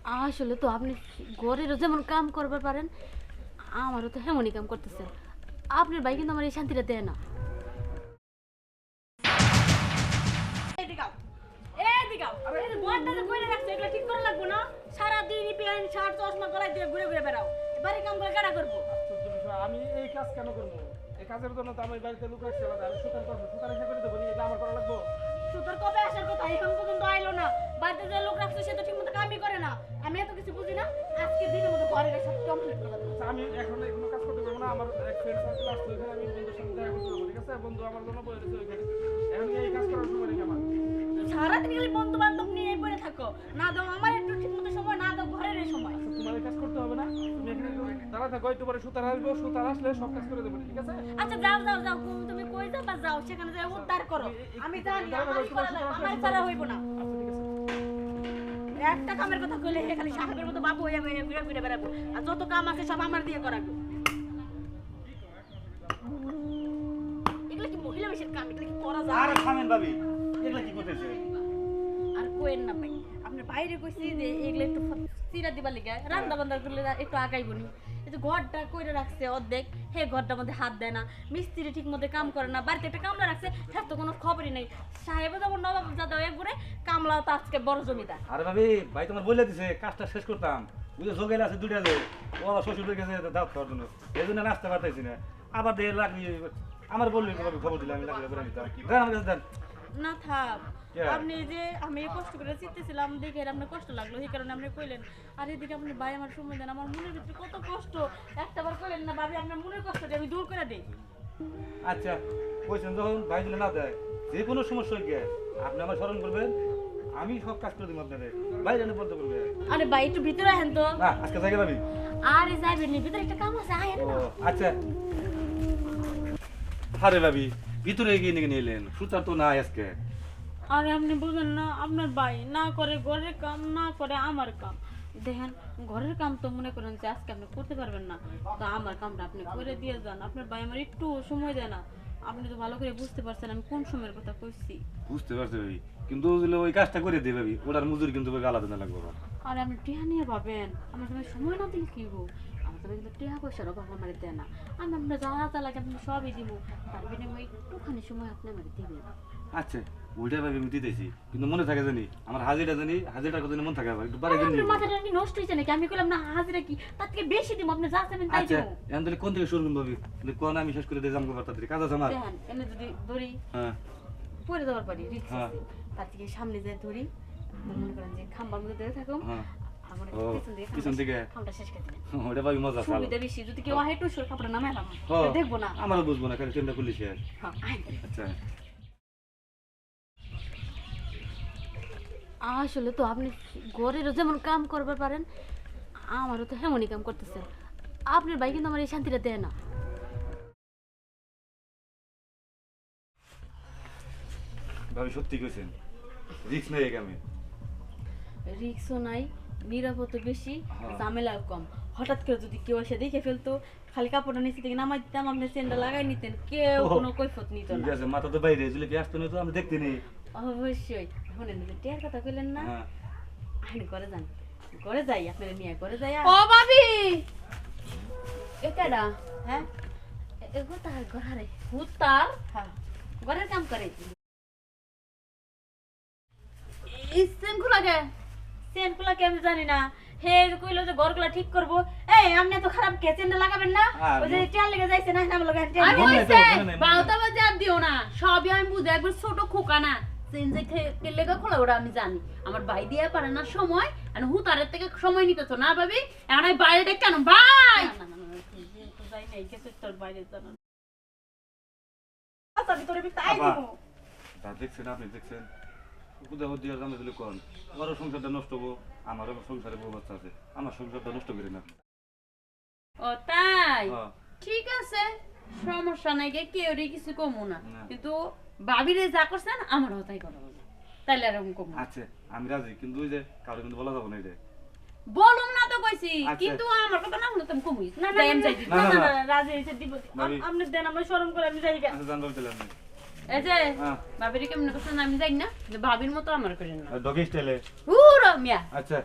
আসলে তো আপনি ঘরেরও যেমন কাম করবার পারেন, আমারও তো হেমনই কাম করতেছেন। আপনার ভাই কিন্তু আমার এই শান্তিটা দেয় না। আমি এই কাজ কেন করবো? এই কাজের জন্য তো আমি বাড়িতে লোক রাখছি আলাদা। আমি সুতার করবো, সুতার এসে করে দেবো, এটা আমার করা লাগবো। সুতোর কবে আসার কথা, এখন পর্যন্ত আইলো না। বাড়িতে যে লোক রাখছে সে তো ঠিক মতো কামই করে না। আমি এত কিছু বুঝি না, আজকে দিনের মতো ঘরের সব কমপ্লিট করে দেবো। আচ্ছা, আমি এখন কোনো কাজ করতে পারবো না। আমার এক ফ্রেন্ড সার্কেল আসছে, ওইখানে আমি বন্ধুর সাথে দেখা করতে পারবো, ঠিক আছে? বন্ধু আমার জন্য বলে দিচ্ছে ওইখানে। এখন এই কাজ করার সময় নেই আমার। সারাদিন খালি বন্ধু বান্ধব নিয়ে পড়ে থাকো, না দাও আমার একটু ঠিক মতো সময়, না দাও ঘরের এই সময়। আচ্ছা, তোমার এই কাজ করতে হবে না। তুমি এখানে দাঁড়া থাকো, একটু পরে সুতার আসবো, সুতার আসলে সব কাজ করে দেবো, ঠিক আছে? আচ্ছা যাও যাও যাও, তুমি কই যাবা, যাও সেখানে যাই উদ্ধার করো। আমি জানি আমারই করা লাগবে, আমার ছাড়া হইব না। আচ্ছা, ঠিক আছে। একটা কামের কথা কইলে হে খালি সাহেবের মতো বাবু হইয়া ঘুরে ঘুরে ঘুরে বেড়াবো, আর যত কাম আছে সব আমার দিয়ে করাবো। এগুলো কি মহিলা বেশের কাম? এগুলো কি করা যায়? আরে থামেন ভাবি, এগুলা কি করতেছে? আর কোয়েন না ভাই, আপনি বাইরে কইছি যে এগুলো একটু চিরা দিবার লিগা রান্না বান্না করলে একটু আগাইবনি। এই যে ঘরটা কইরা রাখছে অর্ধেক, হে ঘরটার মধ্যে হাত দেয় না, মিস্ত্রি ঠিক মতো কাম করে না, বাড়িতে একটা কামলা রাখছে, হ্যাঁ তো কোনো খবরই নেই। সাহেব যেমন নবাব জাদা হয়ে ঘুরে, কামলা তো আজকে বড় জমিদার। আরে ভাবি, ভাই তোমার বলে দিছে কাজটা শেষ করতাম, বুঝে জোগাইলে আছে দুইটা যে ও আমার শ্বশুর গেছে দাঁত খাওয়ার জন্য, এই জন্য নাচতে পারতেছি না। আবার দিয়ে লাগলি আমার বললি খবর দিলে আমি লাগলে বেড়ে নিতাম। দেন আমার কাছে দেন। না থাক, কে? আপনি যে আমি কষ্ট করে চিনতেছিলাম দেখে আপনার কষ্ট লাগলো, এই কারণে আপনি কইলেন। আর এদিকে আপনি ভাই আমার সময় দেন, আমার মনের ভিতরে কত কষ্ট। একটাবার কইলেন না ভাবি, আপনার মনের কষ্টটা আমি দূর করে দিই। আচ্ছা, কইছেন যখন ভাই দিলে না দেয়, যে কোনো সমস্যা হয়ে গিয়ে আপনি আমার স্মরণ করবেন, আমি সব কাজ করে দিব আপনাদের। ভাই জানে বলতে করবে আরে ভাই একটু ভিতরে আহেন তো। না, আজকে জায়গা ভাবি। আরে যাইবেন নি, ভিতরে একটা কাম আছে, আহেন ও না। আচ্ছা। আরে ভাবি, ভিতরে গিয়ে নিয়ে নিলেন, সুতার তো নাই আজকে। আরে আপনি বুঝেন না, আপনার ভাই না করে ঘরের কাম, না করে আমার কাম। দেখেন ঘরের কাম তো মনে করেন যে আজকে আপনি করতে পারবেন না, তো আমার কামটা আপনি করে দিয়ে যান। আপনার ভাই আমার একটু সময় দেয় না। আপনি তো ভালো করে বুঝতে পারছেন আমি কোন সময়ের কথা কইছি। বুঝতে পারছি ভাবি, কিন্তু ওই কাজটা করে দিয়ে ভাবি, ওটার মজুরি কিন্তু ভাবি আলাদা না লাগবে আমার। আরে আপনি টিহা নিয়ে ভাবেন, আমার তুমি সময় না দিলে কি হবো? আমার তবে কিন্তু টিহা পয়সার অভাব আমার দেয় না। আমি আপনার যা লাগে আপনি সবই দিব, তার বিনিময়ে একটুখানি সময় আপনি আমার দিবেন। আচ্ছা, ওইটা ভাবি আমি দিতেছি, কিন্তু মনে থাকে জানি আমার হাজিরাটা কথা মনে থাকে আবার একটু বাড়ি আপনার দিন। মাথাটা কি নষ্ট হয়েছে নাকি? আমি কইলাম না হাজিরা কি, তার থেকে বেশি দিব, আপনি যা চাইবেন তাই আচ্ছা, দিব। এখন তাহলে কোন থেকে শুরু করুন ভাবি? কোন আমি শেষ করে দিয়ে যাবো তাড়াতাড়ি, কাজ আছে আমার। দেখেন এনে যদি ধরি হ্যাঁ পরে যাওয়ার পারি রিক্স হ্যাঁ। আছে, তার থেকে সামনে যায় ধরি, মনে করেন যে খাম্বার মধ্যে ধরে থাকুন, হ্যাঁ। আমার ও, পিছন থেকে? খামটা শেষ করে দিবেন। ওটা ভাবি মজা চালো। সুবিধা বেশি, যদি কেউ আহে একটু সর কাপড় নামে এলাম দেখবো না। আমারও বুঝবো না, খালি চিন্তা করলি শেষ। হ্যাঁ, আহেন তাহলে। আচ্ছা, আসলে তো আপনি ঘরেরও যেমন কাম করবার পারেন, আমারও তো হেমনই কাম করতেছেন। আপনার ভাই কিন্তু আমার এই শান্তিটা দেয় না। ভাবি সত্যি কইছেন, রিস্ক নেই আমি। রিক্সও নাই, নিরাপত্তা বেশি, হ্যাঁ। ঝামেলাও কম। হঠাৎ করে যদি কেউ এসে দেখে ফেলতো, খালি কাপড়টা নিচে থেকে নামাই দিতাম, আপনি চেনটা লাগাই নিতেন, কেউ কোনো কৈফত নিত ঠিক না। আছে, মাথা তো বাইরে যদি কি আসতো না তো আমি দেখতে নেই। অবশ্যই শুনেন যে টিয়ার কথা কইলেন না, হ্যাঁ। আইন করে যান, করে যাই আপনারা নিয়ে করে যাই। ও ভাবি, এটাডা হ্যাঁ এগো তার ঘরে হুতার, হ্যাঁ ঘরের কাম করে। ইসেন খুলাকে চেনগুলা কি আমি জানি না, হে কইলো যে ঘরগুলা ঠিক করবো। এই আপনি এত খারাপ কে চেনটা লাগাবেন না? আর ওই যে টিয়ার লেগে যাইছে না, আমার লগে আমি মনে নাই তো, হইছে মনে নাই, মনে নাই। বাউতা বাজে আর দিও না, সবই আমি বুঝে, একবার ছোট খোকা না চেন যে কেলেগা খোলা ওটা আমি জানি। আমার ভাই দিয়ে পারে না সময়, আর হুতারের থেকে সময় নিতেছো না ভাবি। এখন আমি বাইরে কেন ভাই? না না না না, তো যাই নাই, কিছু তোর বাইরে জানা। আচ্ছা আমি তোরে তাই আপা, দিব। তা দেখছেন, আপনি দেখছেন, উদাহ দিয়ে জানা দিলে কোন ওরও সংসারটা নষ্ট হবো, আমারও সংসারে বউ বাচ্চা আছে, আমার সংসারটা নষ্ট করি না। ও তাই, হ্যাঁ। ঠিক আছে, সমস্যা নাই, গে কেউ কিছু কমু না, না। কিন্তু ভাবিরে যা করছেন আমার হতাই করা হবে, তাইলে আর আমি কমু না। আচ্ছা, আমি রাজি, কিন্তু ওই যে কারো কিন্তু বলা যাবো না এটা। বলুম না তো কইছি, আচ্ছা। কিন্তু আমার কথা না শুনে তুমি কমুই না না যাই আমি না যাই দিই। না, না না, না না। না, রাজি হইছে দিব। ভাবি। আপনি দেন, আমরা শরম করে আমি যাই গা। আচ্ছা, জানতে পারছিলাম না। এই যে হ্যাঁ। ভাবিরে কেমন করছেন আমি যাই না, যে ভাবির মতো আমার করেন না। ডগি স্টাইলে। পুরো মিয়া আচ্ছা,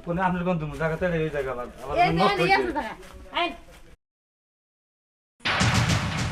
কোন আপনার কোন তুমি জায়গা থেকে এই জায়গা আবার এই নষ্ট যে এই হয়েছে আছে জায়গা আইন